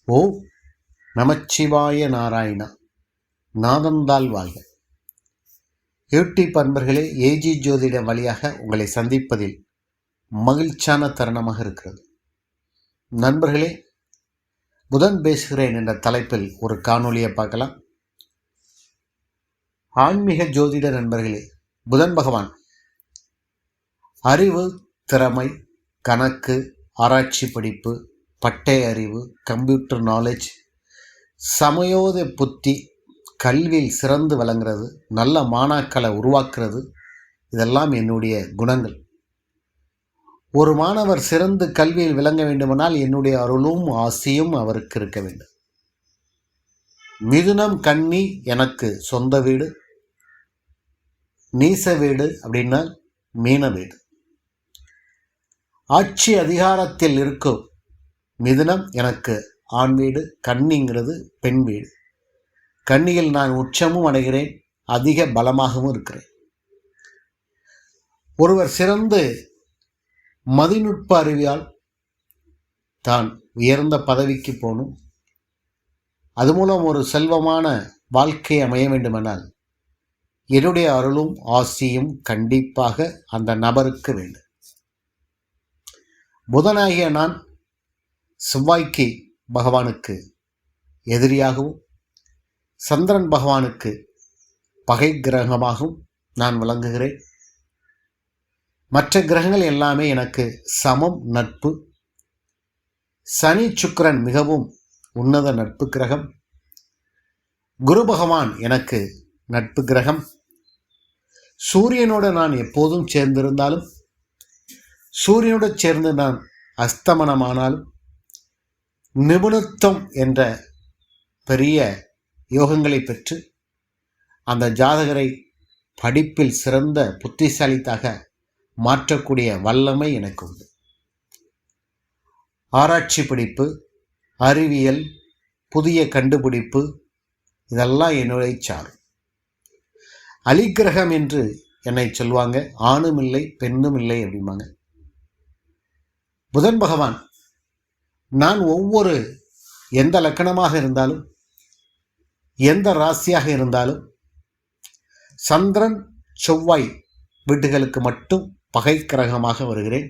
ஓ நமச்சிவாய நாராயணா. நாதந்தாள் வாழ்க. யூடியூப் அன்பர்களே, ஏஜி ஜோதிட வழியாக உங்களை சந்திப்பதில் மகிழ்ச்சியான தருணமாக இருக்கிறது. நண்பர்களே, புதன் பேசுகிறேன் என்ற தலைப்பில் ஒரு காணொலியை பார்க்கலாம். ஆன்மீக ஜோதிட நண்பர்களே, புதன் பகவான் அறிவு, திறமை, கணக்கு, ஆராய்ச்சி படிப்பு, பட்டய அறிவு, கம்ப்யூட்டர் நாலேஜ், சமயோத புத்தி, கல்வியில் சிறந்து விளங்குறது, நல்ல மாணாக்களை உருவாக்குறது, இதெல்லாம் என்னுடைய குணங்கள். ஒரு மாணவர் சிறந்து கல்வியில் விளங்க வேண்டுமானால் என்னுடைய அருளும் ஆசியும் அவருக்கு இருக்க வேண்டும். மிதுனம் கன்னி எனக்கு சொந்த வீடு, நீச வீடு அப்படின்னா மீன வீடு. ஆட்சி அதிகாரத்தில் இருக்கும் மிதுனம் எனக்கு ஆண் வீடு, கன்னிங்கிறது பெண் வீடு. கன்னியில் நான் உச்சமும் அடைகிறேன், அதிக பலமாகவும் இருக்கிறேன். ஒருவர் சிறந்து மதிநுட்ப அறிவியால் தான் உயர்ந்த பதவிக்கு போகணும், அது மூலம் ஒரு செல்வமான வாழ்க்கை அமைய வேண்டுமென்றால் என்னுடைய அருளும் ஆசியும் கண்டிப்பாக அந்த நபருக்கு வேண்டும். புதனாகிய நான் செவ்வாய்க்கு பகவானுக்கு எதிரியாகவும் சந்திரன் பகவானுக்கு பகை கிரகமாகவும் நான் விளங்குகிறேன். மற்ற கிரகங்கள் எல்லாமே எனக்கு சமம் நட்பு. சனி சுக்கிரன் மிகவும் உன்னத நட்பு கிரகம். குரு பகவான் எனக்கு நட்பு கிரகம். சூரியனோடு நான் எப்போதும் சேர்ந்திருந்தாலும், சூரியனோடு சேர்ந்து நான் அஸ்தமனமானாலும், நிபுணத்துவம் என்ற பெரிய யோகங்களை பெற்று அந்த ஜாதகரை படிப்பில் சிறந்த புத்திசாலித்தாக மாற்றக்கூடிய வல்லமை எனக்கு உண்டு. ஆராய்ச்சி படிப்பு, அறிவியல், புதிய கண்டுபிடிப்பு, இதெல்லாம் என்னுடைய சாரும். அலிக்கிரகம் என்று என்னை சொல்லுவாங்க. ஆணும் இல்லை பெண்ணும் இல்லை அப்படிம்பாங்க. புதன் பகவான் நான் ஒவ்வொரு எந்த லக்கணமாக இருந்தாலும், எந்த ராசியாக இருந்தாலும், சந்திரன் செவ்வாய் வீடுகளுக்கு மட்டும் பகை கிரகமாக வருகிறேன்.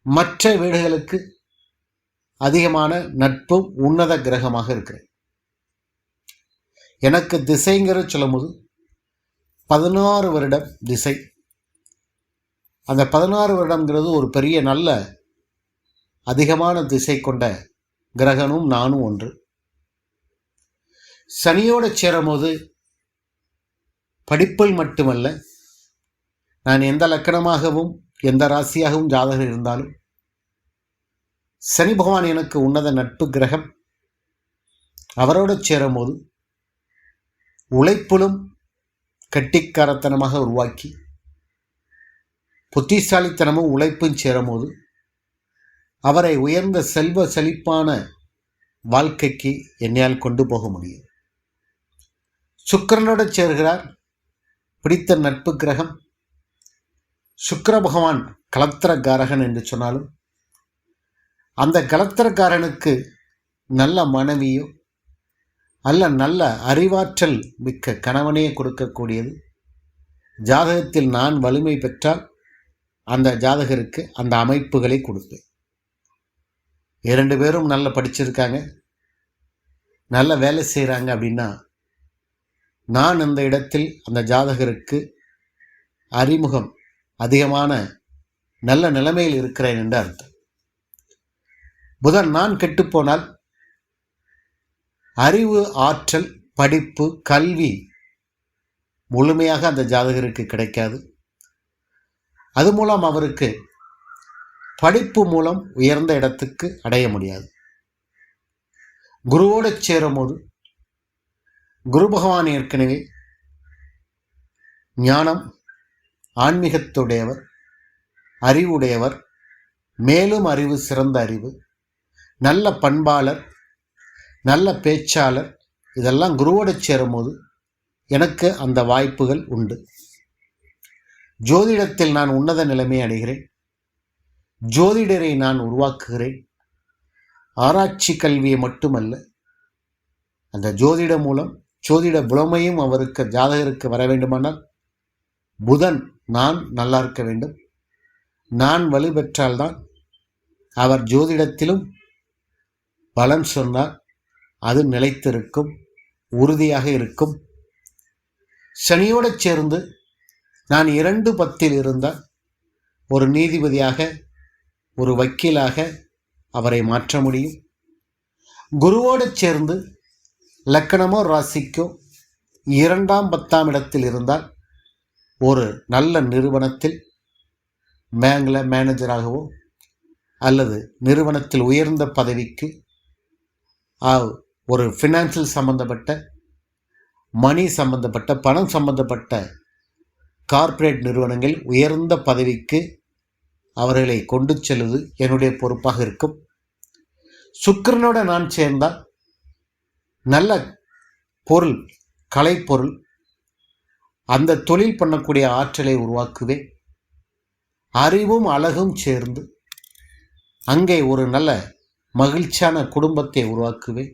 மற்ற வீடுகளுக்கு அதிகமான நட்பும் உன்னத கிரகமாக இருக்கிறேன். எனக்கு திசைங்கிற சொல்லும்போது 16 வருடம் திசை. அந்த 16 வருடங்கிறது ஒரு பெரிய நல்ல அதிகமான திசை கொண்ட கிரகனும் நானும் ஒன்று. சனியோடு சேரும்போது படிப்பில் மட்டுமல்ல, நான் எந்த லக்கணமாகவும் எந்த ராசியாகவும் ஜாதகர் இருந்தாலும் சனி பகவான் எனக்கு உன்னத நட்பு கிரகம். அவரோடு சேரும்போது உழைப்பிலும் கட்டிக்காரத்தனமாக உருவாக்கி, புத்திசாலித்தனமும் உழைப்பும் சேரும்போது அவரை உயர்ந்த செல்வ செழிப்பான வாழ்க்கைக்கு என்னையால் கொண்டு போக முடியும். சுக்கிரனோடு சேர்கிறார், பிடித்த நட்பு கிரகம். சுக்கிர பகவான் கலத்திரக்காரகன் என்று சொன்னாலும், அந்த கலத்திரக்காரனுக்கு நல்ல மனைவியோ அல்ல நல்ல அறிவாற்றல் மிக்க கணவனையே கொடுக்கக்கூடியது. ஜாதகத்தில் நான் வலிமை பெற்றால் அந்த ஜாதகருக்கு அந்த அமைப்புகளை கொடுப்பேன். 2 பேரும் நல்லா படிச்சிருக்காங்க, நல்ல வேலை செய்கிறாங்க அப்படின்னா நான் அந்த இடத்தில் அந்த ஜாதகருக்கு அறிமுகம் அதிகமான நல்ல நிலைமையில் இருக்கிறேன் என்று அர்த்தம். புதன் நான் கெட்டுப்போனால் அறிவு, ஆற்றல், படிப்பு, கல்வி முழுமையாக அந்த ஜாதகருக்கு கிடைக்காது. அது மூலம் அவருக்கு படிப்பு மூலம் உயர்ந்த இடத்துக்கு அடைய முடியாது. குருவோடு சேரும்போது குரு பகவான் ஏற்கனவே ஞானம், ஆன்மீகத்துடையவர், அறிவுடையவர், மேலும் அறிவு, சிறந்த அறிவு, நல்ல பண்பாளர், நல்ல பேச்சாளர், இதெல்லாம் குருவோடு சேரும்போது எனக்கு அந்த வாய்ப்புகள் உண்டு. ஜோதிடத்தில் நான் உன்னத நிலைமை அடைகிறேன். ஜோதிடரை நான் உருவாக்குகிறேன். ஆராய்ச்சி கல்வியை மட்டுமல்ல, அந்த ஜோதிட மூலம் ஜோதிட புலமையும் அவருக்கு ஜாதகருக்கு வர வேண்டுமானால் புதன் நான் நல்லா இருக்க வேண்டும். நான் வலுப்பெற்றால்தான் அவர் ஜோதிடத்திலும் பலன் சொன்னார், அது நிலைத்திருக்கும், உறுதியாக இருக்கும். சனியோடு சேர்ந்து நான் 2-10 இருந்தால் ஒரு நீதிபதியாக, ஒரு வக்கீலாக அவரை மாற்ற முடியும். குருவோடு சேர்ந்து லக்கணமோ ராசிக்கோ 2ஆம் 10ஆம் இடத்தில் இருந்தால் ஒரு நல்ல நிறுவனத்தில் பேங்கில் மேனேஜராகவோ அல்லது நிறுவனத்தில் உயர்ந்த பதவிக்கு, ஒரு ஃபினான்சியல் சம்பந்தப்பட்ட, மணி சம்பந்தப்பட்ட, பணம் சம்பந்தப்பட்ட கார்ப்பரேட் நிறுவனங்கள் உயர்ந்த பதவிக்கு அவர்களை கொண்டு செல்வது என்னுடைய பொறுப்பாக இருக்கும். சுக்கிரனோட நான் சேர்ந்தால் நல்ல பொருள், கலைப்பொருள், அந்த தொழில் பண்ணக்கூடிய ஆற்றலை உருவாக்குவேன். அறிவும் அழகும் சேர்ந்து அங்கே ஒரு நல்ல மகிழ்ச்சியான குடும்பத்தை உருவாக்குவேன்.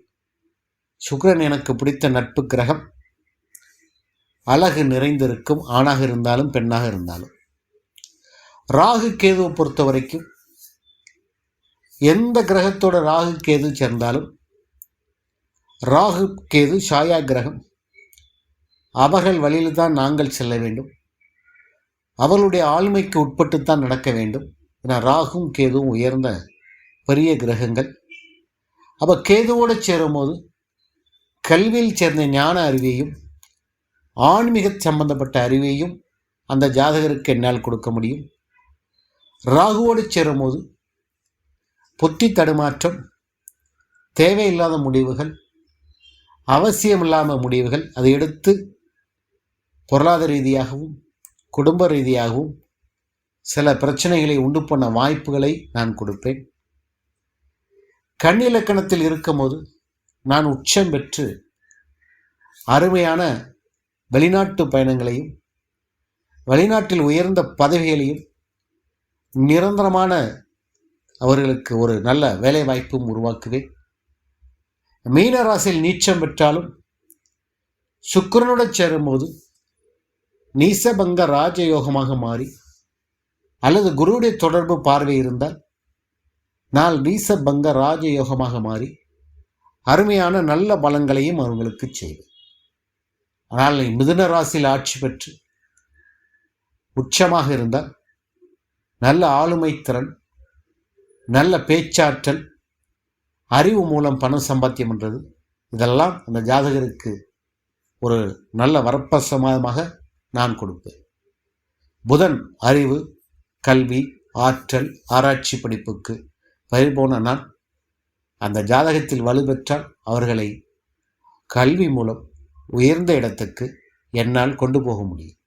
சுக்கிரன் எனக்கு பிடித்த நட்பு கிரகம். அழகு நிறைந்திருக்கும், ஆணாக இருந்தாலும் பெண்ணாக இருந்தாலும். ராகு கேதுவை பொறுத்த வரைக்கும் எந்த கிரகத்தோட ராகு கேது சேர்ந்தாலும், ராகு கேது சாயா கிரகம், அவர்கள் வழியில் தான் நாங்கள் செல்ல வேண்டும், அவர்களுடைய ஆளுமைக்கு உட்பட்டுத்தான் நடக்க வேண்டும். ஏன்னா ராகும் கேதுவும் உயர்ந்த பெரிய கிரகங்கள். அப்போ கேதுவோடு சேரும்போது கல்வியில் சேர்ந்த ஞான அறிவையும் ஆன்மீக சம்பந்தப்பட்ட அறிவையும் அந்த ஜாதகருக்கு என்னால் கொடுக்க முடியும். ராகுவோடு சேரும்போது புத்தி தடுமாற்றம், தேவையில்லாத முடிவுகள், அவசியமில்லாத முடிவுகள், அதை எடுத்து பொருளாதார ரீதியாகவும் குடும்ப ரீதியாகவும் சில பிரச்சனைகளை உண்டு பண்ண வாய்ப்புகளை நான் கொடுப்பேன். கன்னி இலக்கணத்தில் இருக்கும்போது நான் உச்சம் பெற்று அருமையான வெளிநாட்டு பயணங்களையும், வெளிநாட்டில் உயர்ந்த பதவிகளையும், நிரந்தரமான அவர்களுக்கு ஒரு நல்ல வேலை வாய்ப்பும் உருவாக்குவேன். மீன ராசியில் நீச்சம் பெற்றாலும் சுக்கிரனுடன் சேரும்போது நீசபங்க ராஜயோகமாக மாறி, அல்லது குருவுடைய தொடர்பு பார்வை இருந்தால் நான் நீசபங்க ராஜயோகமாக மாறி அருமையான நல்ல பலங்களையும் அவர்களுக்கு செய்வேன். ஆனால் மிதுன ராசியில் ஆட்சி பெற்று உச்சமாக இருந்தால் நல்ல ஆளுமை திறன், நல்ல பேச்சாற்றல், அறிவு மூலம் பணம் சம்பாத்தியம் பண்ணுறது, இதெல்லாம் அந்த ஜாதகருக்கு ஒரு நல்ல வரப்பிரசாதமாக நான் கொடுப்பேன். புதன் அறிவு, கல்வி, ஆற்றல், ஆராய்ச்சி படிப்புக்கு பயிர்போன நான் அந்த ஜாதகத்தில் வலுப்பெற்றால் அவர்களை கல்வி மூலம் உயர்ந்த இடத்துக்கு என்னால் கொண்டு போக முடியும்.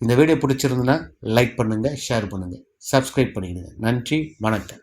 இந்த வீடியோ பிடிச்சிருந்ததுன்னா லைக் பண்ணுங்கள், ஷேர் பண்ணுங்கள், சப்ஸ்கிரைப் பண்ணிடுங்க. நன்றி, வணக்கம்.